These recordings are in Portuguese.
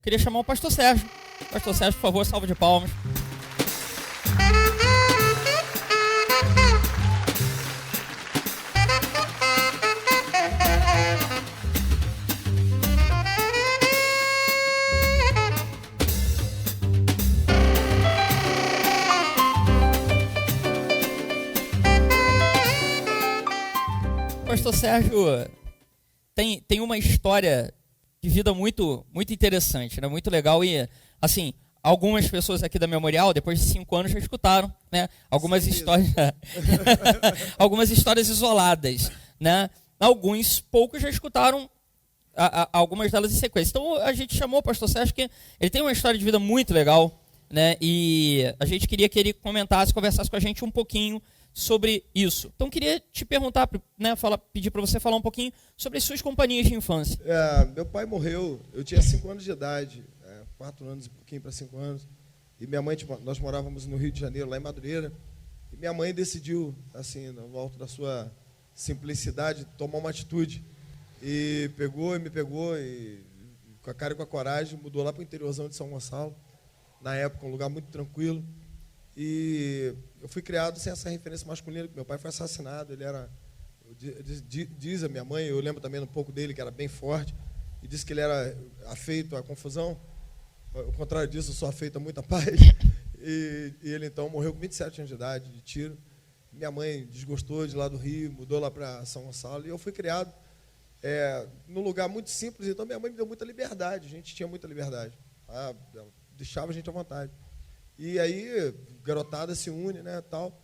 queria chamar o pastor Sérgio. Pastor Sérgio, por favor, salva de palmas. Pastor Sérgio tem uma história de vida muito, muito interessante, né? Muito legal e, assim, algumas pessoas aqui da Memorial, depois de 5 anos, já escutaram, né? Algumas histórias, algumas histórias isoladas, né? Poucos já escutaram algumas delas em sequência. Então, a gente chamou o pastor Sérgio, que ele tem uma história de vida muito legal, né? E a gente queria que ele comentasse, conversasse com a gente um pouquinho sobre isso. Então, queria te perguntar, né, pedir para você falar um pouquinho sobre as suas companhias de infância. Meu pai morreu, eu tinha 5 anos de idade, 4 anos e pouquinho para 5 anos, e minha mãe, nós morávamos no Rio de Janeiro, lá em Madureira, e minha mãe decidiu, assim, no alto da sua simplicidade, tomar uma atitude, e me pegou, e com a cara e com a coragem, mudou lá para o interiorzão de São Gonçalo, na época um lugar muito tranquilo, e eu fui criado sem essa referência masculina, porque meu pai foi assassinado, ele era, diz a minha mãe, eu lembro também um pouco dele, que era bem forte, e disse que ele era afeito à confusão. Ao contrário disso, eu sou afeito a muita paz. E ele, então, morreu com 27 anos de idade, de tiro. Minha mãe desgostou de lá do Rio, mudou lá para São Gonçalo, e eu fui criado num lugar muito simples, então minha mãe me deu muita liberdade, a gente tinha muita liberdade, deixava a gente à vontade. E aí, garotada se une, né, tal.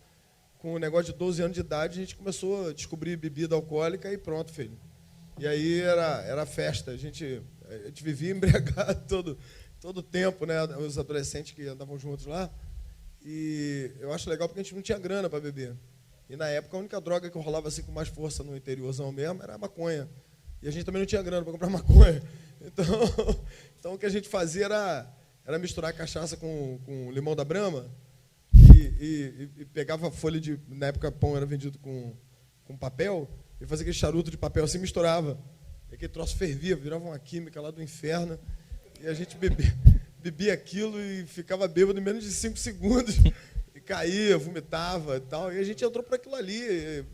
Com um negócio de 12 anos de idade, a gente começou a descobrir bebida alcoólica e pronto, filho. E aí era festa, a gente vivia embriagado todo o tempo, né, os adolescentes que andavam juntos lá. E eu acho legal porque a gente não tinha grana para beber. E na época, a única droga que rolava assim com mais força no interiorzão mesmo era a maconha. E a gente também não tinha grana para comprar maconha. Então o que a gente fazia era misturar cachaça com limão da Brahma e pegava folha de... Na época, pão era vendido com papel, e fazia aquele charuto de papel assim, misturava. E aquele troço fervia, virava uma química lá do inferno, e a gente bebia aquilo e ficava bêbado em menos de 5 segundos, e caía, vomitava e tal, e a gente entrou para aquilo ali.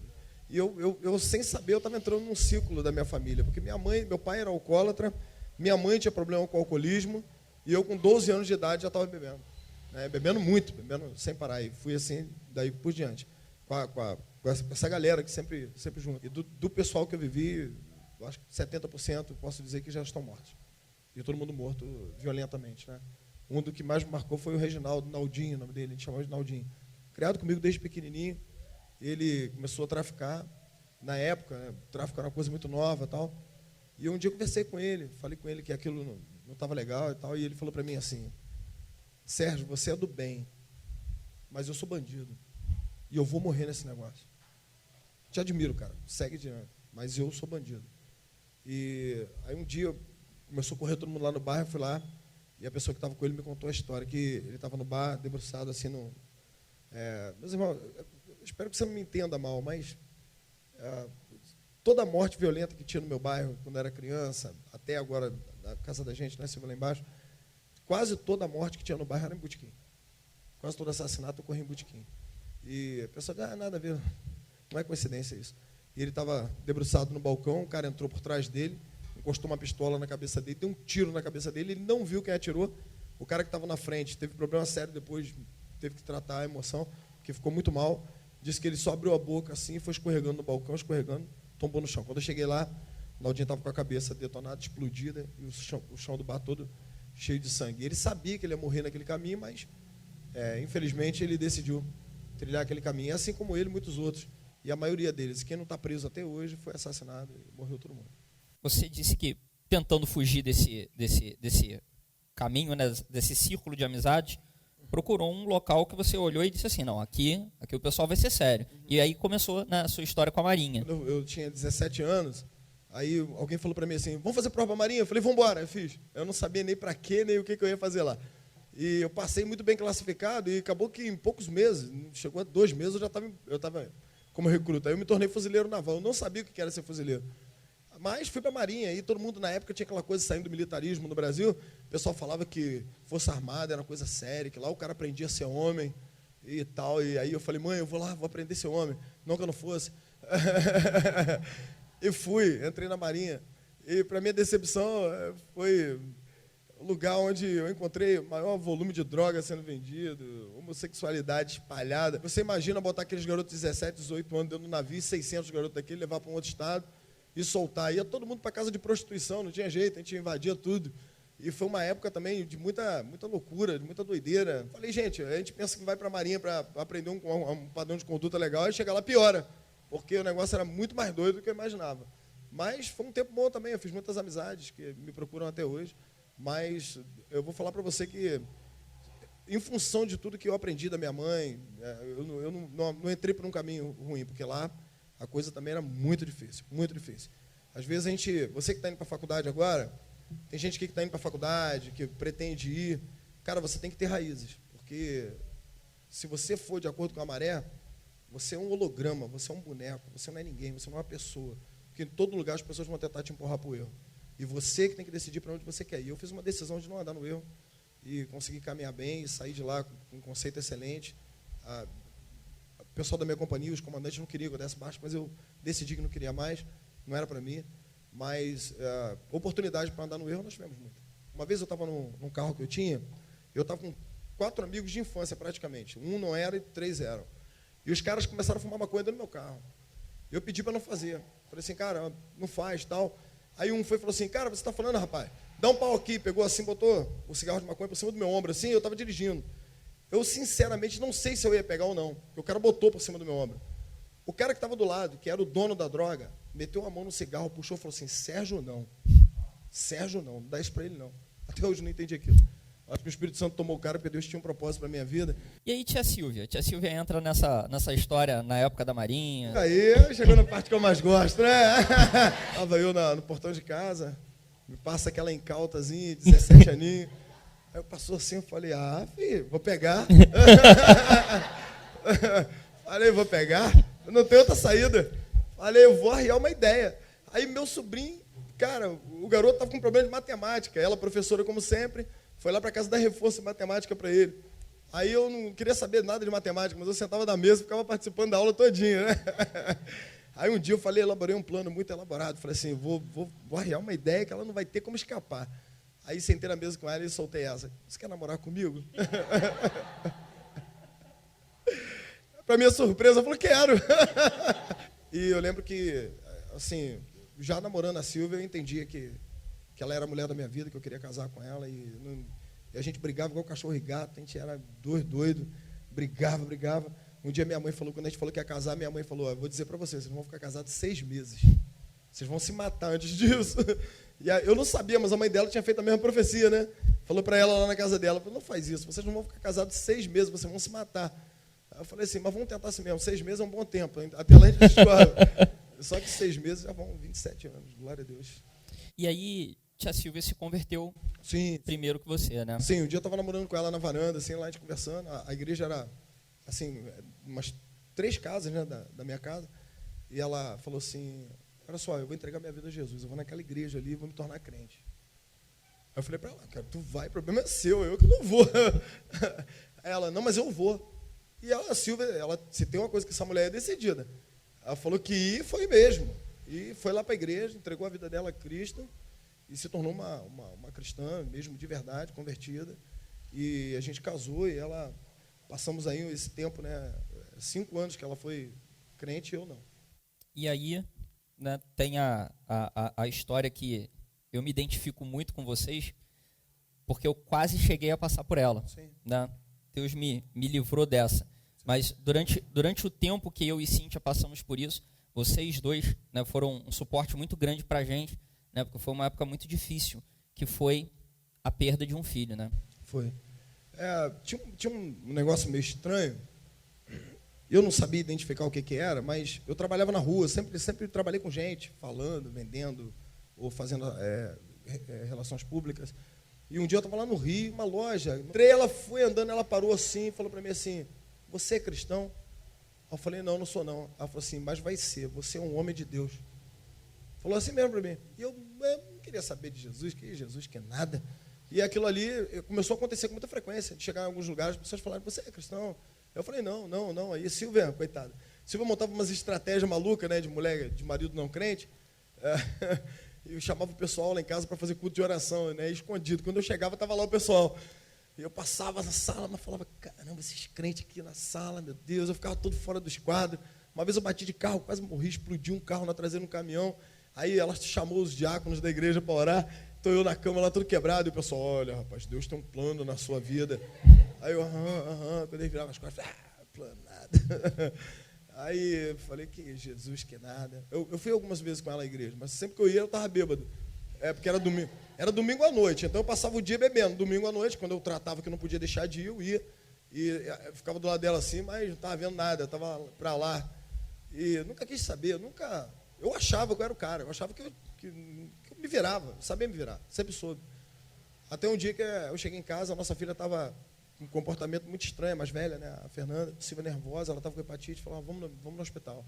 E eu, sem saber, eu estava entrando num ciclo da minha família, porque meu pai era alcoólatra, minha mãe tinha problema com o alcoolismo, e eu, com 12 anos de idade, já estava bebendo. Né? Bebendo muito, bebendo sem parar. E fui assim, daí por diante. Com essa galera que sempre junto. E do pessoal que eu vivi, eu acho que 70% posso dizer que já estão mortos. E todo mundo morto violentamente. Né? Um do que mais me marcou foi o Reginaldo Naldinho, o nome dele, a gente chamava de Naldinho. Criado comigo desde pequenininho. Ele começou a traficar. Na época, né, o tráfico era uma coisa muito nova e tal. E um dia eu conversei com ele, falei com ele que aquilo não estava legal e tal, e ele falou para mim assim: Sérgio, você é do bem, mas eu sou bandido, e eu vou morrer nesse negócio. Te admiro, cara, segue adiante, mas eu sou bandido. E aí um dia começou a correr todo mundo lá no bairro, eu fui lá, e a pessoa que estava com ele me contou a história, que ele estava no bar, debruçado assim, meus irmãos, eu espero que você não me entenda mal, mas toda a morte violenta que tinha no meu bairro, quando eu era criança, até agora, na casa da gente, né, você vai lá embaixo, quase toda a morte que tinha no bairro era em botequim. Quase todo assassinato ocorria em botequim. E a pessoa diz, nada a ver, não é coincidência isso. E ele estava debruçado no balcão, o cara entrou por trás dele, encostou uma pistola na cabeça dele, deu um tiro na cabeça dele, ele não viu quem atirou. O cara que estava na frente teve problema sério depois, teve que tratar a emoção, porque ficou muito mal. Disse que ele só abriu a boca assim, foi escorregando no balcão, escorregando, tombou no chão. Quando eu cheguei lá, o Naldinho estava com a cabeça detonada, explodida, e o chão do bar todo cheio de sangue. Ele sabia que ele ia morrer naquele caminho, mas, infelizmente, ele decidiu trilhar aquele caminho. Assim como ele, muitos outros. E a maioria deles, quem não está preso até hoje, foi assassinado e morreu todo mundo. Você disse que, tentando fugir desse caminho, né, desse círculo de amizade, procurou um local que você olhou e disse assim, não, aqui o pessoal vai ser sério. E aí começou, né, a sua história com a Marinha. Quando eu tinha 17 anos, aí alguém falou para mim assim, vamos fazer prova Marinha? Eu falei, vamos embora. Eu fiz. Eu não sabia nem para quê, nem o que eu ia fazer lá. E eu passei muito bem classificado e acabou que em poucos meses, chegou a 2 meses, eu estava como recruta. Aí eu me tornei fuzileiro naval. Eu não sabia o que era ser fuzileiro. Mas fui para a Marinha, e todo mundo na época tinha aquela coisa saindo do militarismo no Brasil, o pessoal falava que Força Armada era uma coisa séria, que lá o cara aprendia a ser homem e tal, e aí eu falei, mãe, eu vou lá, vou aprender a ser homem, não que eu não fosse. E fui, entrei na Marinha, e para minha decepção foi o lugar onde eu encontrei o maior volume de droga sendo vendido, homossexualidade espalhada. Você imagina botar aqueles garotos de 17, 18 anos dentro do navio, 600 garotos daquele, levar para um outro estado e soltar. Ia todo mundo para casa de prostituição, não tinha jeito, a gente invadia tudo. E foi uma época também de muita loucura, de muita doideira. Falei, gente, a gente pensa que vai para a Marinha para aprender um padrão de conduta legal, e chega lá piora, porque o negócio era muito mais doido do que eu imaginava. Mas foi um tempo bom também, eu fiz muitas amizades que me procuram até hoje. Mas eu vou falar para você que, em função de tudo que eu aprendi da minha mãe, eu não entrei por um caminho ruim, porque lá a coisa também era muito difícil, muito difícil. Às vezes você que está indo para a faculdade agora, tem gente aqui que está indo para a faculdade, que pretende ir, cara, você tem que ter raízes, porque se você for de acordo com a maré, você é um holograma, você é um boneco, você não é ninguém, você não é uma pessoa, porque em todo lugar as pessoas vão tentar te empurrar para o erro. E você que tem que decidir para onde você quer ir. Eu fiz uma decisão de não andar no erro e conseguir caminhar bem e sair de lá com um conceito excelente. O pessoal da minha companhia, os comandantes não queriam que eu desse baixo, mas eu decidi que não queria mais, não era para mim. Mas oportunidade para andar no erro nós tivemos muito. Uma vez eu estava num carro que eu estava com 4 amigos de infância praticamente. 1 não era e 3 eram. E os caras começaram a fumar maconha dentro do meu carro. Eu pedi para não fazer. Falei assim, cara, não faz, tal. Aí um foi e falou assim, cara, você está falando, rapaz, dá um pau aqui, pegou assim, botou o cigarro de maconha por cima do meu ombro, assim, eu estava dirigindo. Eu, sinceramente, não sei se eu ia pegar ou não, porque o cara botou por cima do meu ombro. O cara que estava do lado, que era o dono da droga, meteu a mão no cigarro, puxou e falou assim, Sérgio, não, não dá isso para ele, não. Até hoje eu não entendi aquilo. Acho que o Espírito Santo tomou o cara porque Deus tinha um propósito para a minha vida. E aí, tia Silvia? Tia Silvia entra nessa história na época da Marinha. Aí, chegou na parte que eu mais gosto, né? Estava eu no portão de casa, me passa aquela incautazinha, 17 aninhos. Aí eu passou assim, eu falei, filho, vou pegar. Falei, vou pegar, não tem outra saída. Falei, eu vou arriar uma ideia. Aí meu sobrinho, cara, o garoto estava com problema de matemática, ela professora como sempre, foi lá para casa dar reforço de matemática para ele. Aí eu não queria saber nada de matemática, mas eu sentava na mesa e ficava participando da aula todinha, né? Aí um dia eu falei, elaborei um plano muito elaborado. Falei assim, vou arriar uma ideia que ela não vai ter como escapar. Aí sentei na mesa com ela e soltei essa. Você quer namorar comigo? Para minha surpresa, eu falei, quero. E eu lembro que, assim, já namorando a Silvia, eu entendia que ela era a mulher da minha vida, que eu queria casar com ela. E a gente brigava igual cachorro e gato, a gente era doido, brigava. Um dia minha mãe falou, quando a gente falou que ia casar, minha mãe falou, vou dizer para vocês vão ficar casados 6 meses. Vocês vão se matar antes disso. E eu não sabia, mas a mãe dela tinha feito a mesma profecia, né? Falou para ela lá na casa dela, falou, não faz isso, vocês não vão ficar casados 6 meses, vocês vão se matar. Aí eu falei assim, mas vamos tentar assim mesmo, 6 meses é um bom tempo, até lá a gente discorre. Só que 6 meses já vão 27 anos, glória a Deus. E aí, tia Silvia se converteu Sim. Primeiro que você, né? Sim, um dia eu estava namorando com ela na varanda, assim, lá a gente conversando, a igreja era, assim, umas 3 casas, né, da minha casa, e ela falou assim, olha só, eu vou entregar minha vida a Jesus, eu vou naquela igreja ali e vou me tornar crente. Aí eu falei para ela, cara, tu vai, o problema é seu, eu que não vou. Aí ela, não, mas eu vou. E a Silvia, se tem uma coisa que essa mulher é decidida, ela falou que ir, foi mesmo. E foi lá para a igreja, entregou a vida dela a Cristo e se tornou uma cristã, mesmo de verdade, convertida. E a gente casou e ela, passamos aí esse tempo, né, 5 anos que ela foi crente e eu não. E aí, né, tem a história que eu me identifico muito com vocês, porque eu quase cheguei a passar por ela. Sim. Né? Deus me livrou dessa. Sim. Mas durante o tempo que eu e Cíntia passamos por isso, vocês dois, né, foram um suporte muito grande para a gente, né, porque foi uma época muito difícil, que foi a perda de um filho. Né? Foi. Tinha um negócio meio estranho. Eu não sabia identificar o que era, mas eu trabalhava na rua, sempre trabalhei com gente, falando, vendendo, ou fazendo relações públicas. E um dia eu estava lá no Rio, uma loja, entrei, ela foi andando, ela parou assim, falou para mim assim, você é cristão? Eu falei, não sou não. Ela falou assim, mas vai ser, você é um homem de Deus. Eu Falou assim mesmo para mim. E eu não queria saber de Jesus, que nada. E aquilo ali começou a acontecer com muita frequência, de chegar em alguns lugares, as pessoas falaram, você é cristão? Eu falei, não. Aí Silvia, coitada. Silvia montava umas estratégias malucas, né, de mulher, de marido não crente. Eu chamava o pessoal lá em casa para fazer culto de oração, né, escondido. Quando eu chegava, estava lá o pessoal. E eu passava na sala, mas falava, caramba, esses crentes aqui na sala, meu Deus. Eu ficava todo fora do esquadro. Uma vez eu bati de carro, quase morri, explodiu um carro na traseira de um caminhão. Aí ela chamou os diáconos da igreja para orar. Estou eu na cama lá, todo quebrado. E o pessoal, olha, rapaz, Deus tem um plano na sua vida. Aí eu, quando ele virava as costas, plano nada. Aí eu falei, que Jesus, que nada. Eu fui algumas vezes com ela à igreja, mas sempre que eu ia, eu estava bêbado. Porque era domingo. Era domingo à noite, então eu passava o dia bebendo. Domingo à noite, quando eu tratava que eu não podia deixar de ir, eu ia. E eu ficava do lado dela assim, mas não estava vendo nada, eu estava para lá. E nunca quis saber, eu achava que eu era o cara, eu achava que eu me virava, eu sabia me virar, sempre soube. Até um dia que eu cheguei em casa, a nossa filha estava com um comportamento muito estranho, mais velha, né, a Fernanda, Silvia nervosa, ela estava com hepatite, falou, vamos no hospital.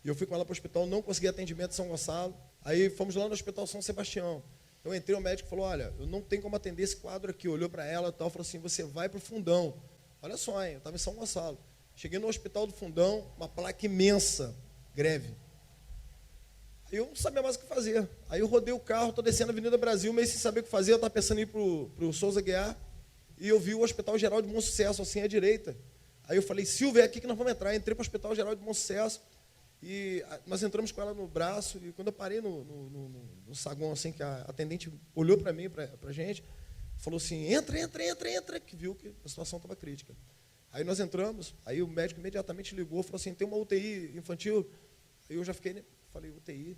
E eu fui com ela para o hospital, não consegui atendimento em São Gonçalo, aí fomos lá no hospital São Sebastião. Eu entrei, o médico falou, olha, eu não tenho como atender esse quadro aqui, olhou para ela e tal, falou assim, você vai para o Fundão. Olha só, hein, eu estava em São Gonçalo. Cheguei no hospital do Fundão, uma placa imensa, greve. Aí eu não sabia mais o que fazer. Aí eu rodei o carro, estou descendo a Avenida Brasil, meio sem saber o que fazer, eu estava pensando em ir para o Souza Guiar, e eu vi o Hospital Geral de Bom Sucesso, assim, à direita. Aí eu falei, Silvia, é aqui que nós vamos entrar. Entrei para o Hospital Geral de Bom Sucesso, e nós entramos com ela no braço, e quando eu parei no saguão, assim, que a atendente olhou para mim, para a gente, falou assim, entra, que viu que a situação estava crítica. Aí nós entramos, aí o médico imediatamente ligou, falou assim, tem uma UTI infantil. Aí eu já fiquei, falei, UTI?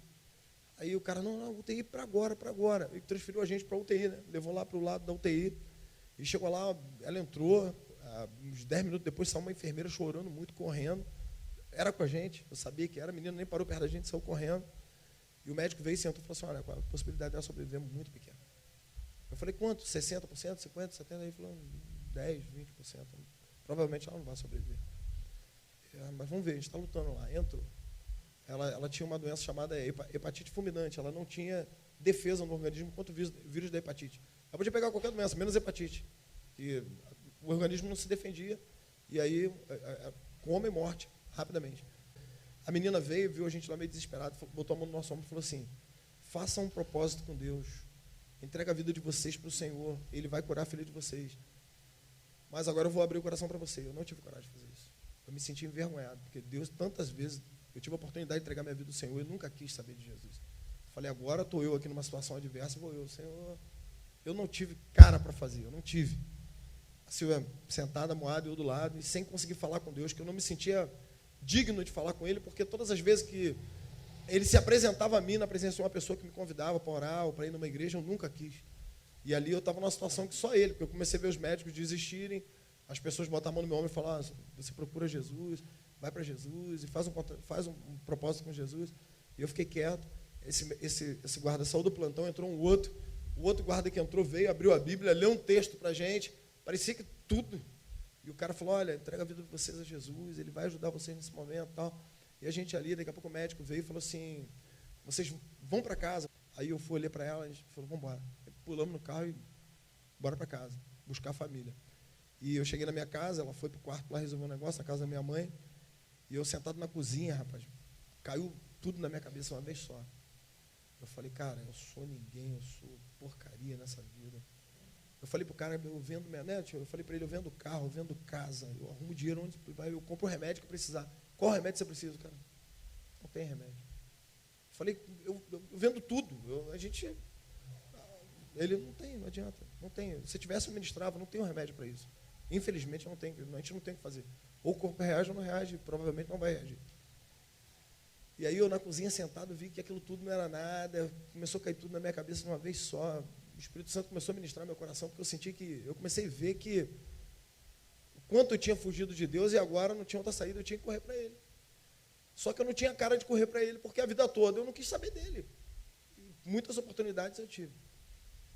Aí o cara, não, UTI para agora. E transferiu a gente para a UTI, né? Levou lá para o lado da UTI. E chegou lá, ela entrou, uns 10 minutos depois saiu uma enfermeira chorando muito, correndo. Era com a gente, eu sabia que era, a menina nem parou perto da gente, saiu correndo. E o médico veio e sentou e falou assim, olha, a possibilidade dela sobreviver é muito pequena. Eu falei, quanto? 60%, 50%, 70%? Aí ele falou, 10%, 20%. Provavelmente ela não vai sobreviver. Mas vamos ver, a gente está lutando lá. Entrou. Ela tinha uma doença chamada hepatite fulminante. Ela não tinha defesa no organismo contra o vírus da hepatite. Ela podia pegar qualquer doença, menos hepatite. E o organismo não se defendia. E aí, coma e morte, rapidamente. A menina veio, viu a gente lá meio desesperado, botou a mão no nosso ombro e falou assim, façam um propósito com Deus. Entrega a vida de vocês para o Senhor. Ele vai curar a filha de vocês. Mas agora eu vou abrir o coração para você. Eu não tive coragem de fazer isso. Eu me senti envergonhado, porque Deus, tantas vezes, eu tive a oportunidade de entregar minha vida ao Senhor, eu nunca quis saber de Jesus. Falei, agora estou eu aqui numa situação adversa, vou eu, Senhor. Eu não tive cara para fazer, eu não tive. A Silvia sentada, moada, eu do lado, e sem conseguir falar com Deus, que eu não me sentia digno de falar com Ele, porque todas as vezes que Ele se apresentava a mim, na presença de uma pessoa que me convidava para orar ou para ir numa igreja, eu nunca quis. E ali eu estava numa situação que só Ele, porque eu comecei a ver os médicos desistirem, as pessoas botam a mão no meu ombro e falam, você procura Jesus, vai para Jesus, e faz um propósito com Jesus. E eu fiquei quieto. Esse guarda saiu do plantão, entrou um outro. O outro guarda que entrou veio, abriu a Bíblia, leu um texto para a gente. Parecia que tudo. E o cara falou, olha, entrega a vida de vocês a Jesus, Ele vai ajudar vocês nesse momento e tal. E a gente ali, daqui a pouco o médico veio e falou assim, vocês vão para casa. Aí eu fui olhar para ela, a gente falou, vamos embora. Pulamos no carro e bora para casa, buscar a família. E eu cheguei na minha casa, ela foi para o quarto lá resolver um negócio, na casa da minha mãe. E eu sentado na cozinha, rapaz, caiu tudo na minha cabeça uma vez só. Eu falei, cara, eu sou ninguém, eu sou porcaria nessa vida. Eu falei pro cara, eu vendo minha net, eu falei para ele, eu vendo carro, eu vendo casa, eu arrumo dinheiro onde vai, eu compro o remédio que precisar. Qual remédio você precisa, cara? Não tem remédio. Eu falei, eu vendo tudo. Ele não tem, não adianta. Não tem. Se tivesse, eu ministrava, não tem um remédio para isso. Infelizmente, não tem, a gente não tem o que fazer. Ou o corpo reage ou não reage, provavelmente não vai reagir. E aí eu na cozinha sentado vi que aquilo tudo não era nada, começou a cair tudo na minha cabeça de uma vez só. O Espírito Santo começou a ministrar meu coração, porque eu senti que, eu comecei a ver que o quanto eu tinha fugido de Deus e agora não tinha outra saída, eu tinha que correr para Ele. Só que eu não tinha cara de correr para Ele, porque a vida toda eu não quis saber dEle. E muitas oportunidades eu tive.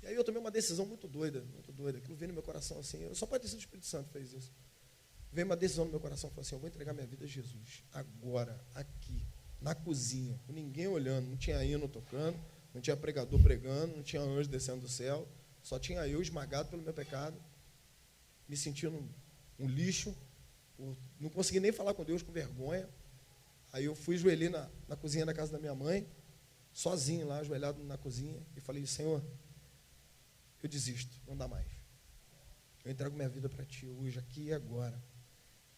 E aí eu tomei uma decisão muito doida, aquilo veio no meu coração assim, só pode ter sido o Espírito Santo que fez isso. Veio uma decisão no meu coração, falou assim, eu vou entregar minha vida a Jesus, agora, aqui. na cozinha, com ninguém olhando, não tinha hino tocando, não tinha pregador pregando, não tinha anjo descendo do céu, só tinha eu esmagado pelo meu pecado, me sentindo um lixo, não consegui nem falar com Deus, com vergonha. Aí eu fui joelhei na cozinha da casa da minha mãe, sozinho lá, ajoelhado na cozinha, e falei: Senhor, eu desisto, não dá mais. Eu entrego minha vida para Ti hoje, aqui e agora.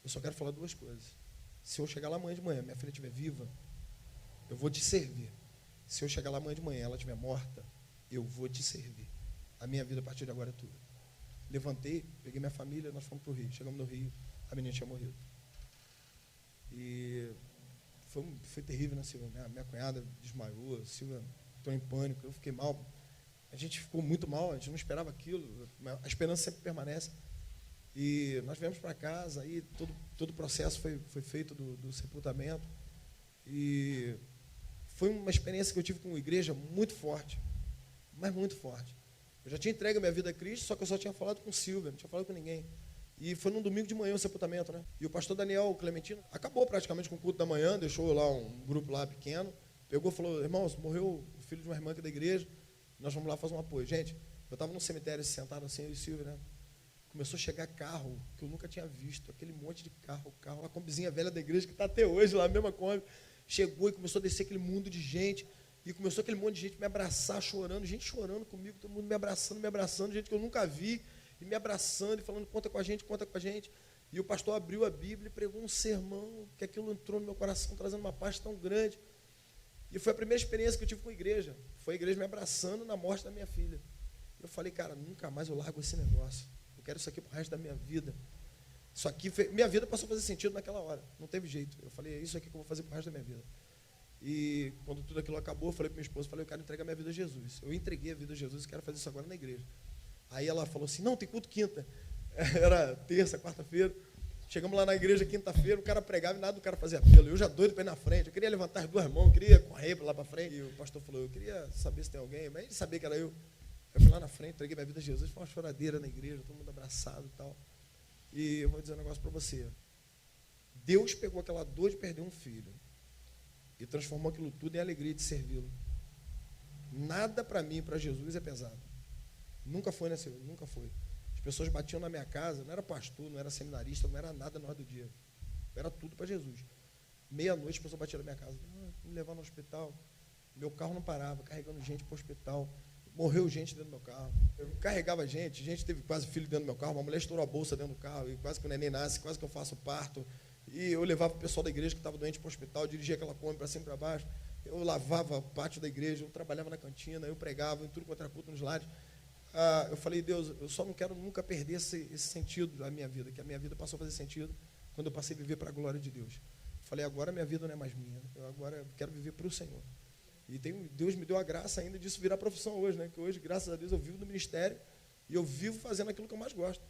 Eu só quero falar duas coisas. Se eu chegar lá amanhã de manhã, minha filha estiver viva, eu vou Te servir. Se eu chegar lá amanhã de manhã, ela estiver morta, eu vou Te servir. A minha vida a partir de agora é Tua. Levantei, peguei minha família, nós fomos para o Rio. Chegamos no Rio, a menina tinha morrido. E foi terrível, né, Silvia? Minha cunhada desmaiou, a Silvia entrou em pânico, eu fiquei mal. A gente ficou muito mal, a gente não esperava aquilo, a esperança sempre permanece. E nós viemos para casa, aí todo o processo foi feito do sepultamento. E foi uma experiência que eu tive com a igreja muito forte, mas muito forte. Eu já tinha entregue a minha vida a Cristo, só que eu só tinha falado com Silvia, não tinha falado com ninguém. E foi num domingo de manhã o sepultamento, né? E o pastor Daniel Clementino acabou praticamente com o culto da manhã, deixou lá um grupo lá pequeno, pegou e falou: irmãos, morreu o filho de uma irmã aqui da igreja, nós vamos lá fazer um apoio. Gente, eu estava no cemitério sentado assim, eu e Silvia, né? Começou a chegar carro que eu nunca tinha visto, aquele monte de carro, a Kombizinha velha da igreja, que está até hoje lá, a mesma Kombi. Chegou e começou a descer aquele mundo de gente, e começou aquele monte de gente me abraçar, chorando, gente chorando comigo, todo mundo me abraçando, gente que eu nunca vi, e me abraçando, e falando: conta com a gente, conta com a gente. E o pastor abriu a Bíblia e pregou um sermão, que aquilo entrou no meu coração, trazendo uma paz tão grande. E foi a primeira experiência que eu tive com a igreja, foi a igreja me abraçando na morte da minha filha. Eu falei: cara, nunca mais eu largo esse negócio, eu quero isso aqui pro resto da minha vida. Isso aqui, minha vida passou a fazer sentido naquela hora, não teve jeito. Eu falei: é isso aqui que eu vou fazer pro resto da minha vida. E quando tudo aquilo acabou, eu falei para minha esposa, eu quero entregar minha vida a Jesus. Eu entreguei a vida a Jesus e quero fazer isso agora na igreja. Aí ela falou assim: não, tem culto quinta. Era terça, quarta-feira. Chegamos lá na igreja quinta-feira, o cara pregava e nada do cara fazia apelo. Eu já doido para ir na frente, eu queria levantar as duas mãos, eu queria correr lá para frente. E o pastor falou: eu queria saber se tem alguém, mas ele sabia que era eu. Eu fui lá na frente, entreguei minha vida a Jesus, foi uma choradeira na igreja, todo mundo abraçado e tal. E eu vou dizer um negócio para você. Deus pegou aquela dor de perder um filho e transformou aquilo tudo em alegria de servi-lo. Nada para mim, para Jesus, é pesado. Nunca foi, né, Senhor? Nunca foi. As pessoas batiam na minha casa, não era pastor, não era seminarista, não era nada na hora do dia. Era tudo para Jesus. Meia-noite, as pessoas batiam na minha casa: me levar no hospital. Meu carro não parava, carregando gente para o hospital. Morreu gente dentro do meu carro. Eu carregava gente teve quase filho dentro do meu carro, uma mulher estourou a bolsa dentro do carro, e quase que o neném nasce, quase que eu faço parto. E eu levava o pessoal da igreja que estava doente para o hospital, dirigia aquela Kombi para cima e para baixo. Eu lavava o pátio da igreja, eu trabalhava na cantina, eu pregava em tudo quanto era culto nos lares. Eu falei: Deus, eu só não quero nunca perder esse sentido da minha vida, que a minha vida passou a fazer sentido quando eu passei a viver para a glória de Deus. Eu falei: agora minha vida não é mais minha, eu agora quero viver para o Senhor. E Deus me deu a graça ainda disso virar profissão hoje, né? Que hoje, graças a Deus, eu vivo do ministério e eu vivo fazendo aquilo que eu mais gosto.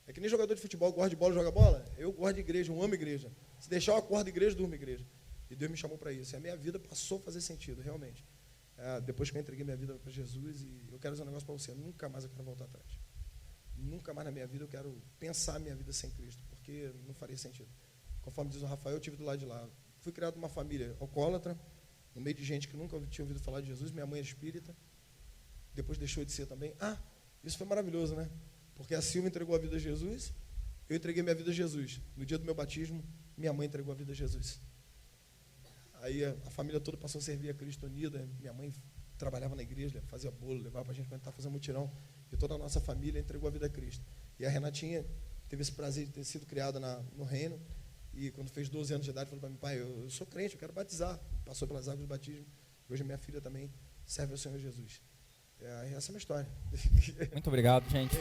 É que nem jogador de futebol, gosta de bola, joga bola. Eu gosto de igreja, eu amo igreja. Se deixar, eu acordo igreja, durmo igreja. E Deus me chamou para isso. E a minha vida passou a fazer sentido, realmente. Depois que eu entreguei minha vida para Jesus, e eu quero dizer um negócio para você: nunca mais eu quero voltar atrás. Nunca mais na minha vida eu quero pensar a minha vida sem Cristo, porque não faria sentido. Conforme diz o Rafael, eu tive do lado de lá. Fui criado numa família alcoólatra, no meio de gente que nunca tinha ouvido falar de Jesus. Minha mãe era espírita, depois deixou de ser também. Isso foi maravilhoso, né? Porque a Silvia entregou a vida a Jesus, eu entreguei minha vida a Jesus. No dia do meu batismo, minha mãe entregou a vida a Jesus. Aí a família toda passou a servir a Cristo unida. Minha mãe trabalhava na igreja, fazia bolo, levava para a gente quando estava fazendo mutirão. E toda a nossa família entregou a vida a Cristo. E a Renatinha teve esse prazer de ter sido criada no reino. E quando fez 12 anos de idade, falou para mim: pai, eu sou crente, eu quero batizar. Passou pelas águas do batismo. Hoje minha filha também serve ao Senhor Jesus. Essa é a minha história. Muito obrigado, gente.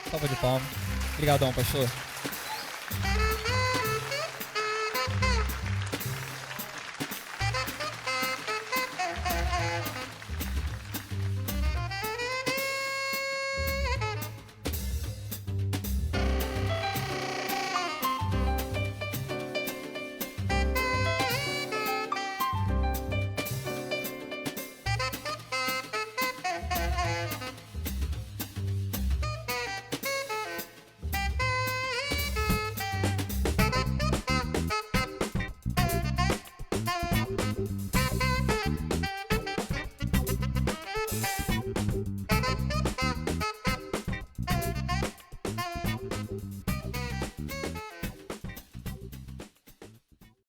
Salva de palmas. Obrigadão, pastor.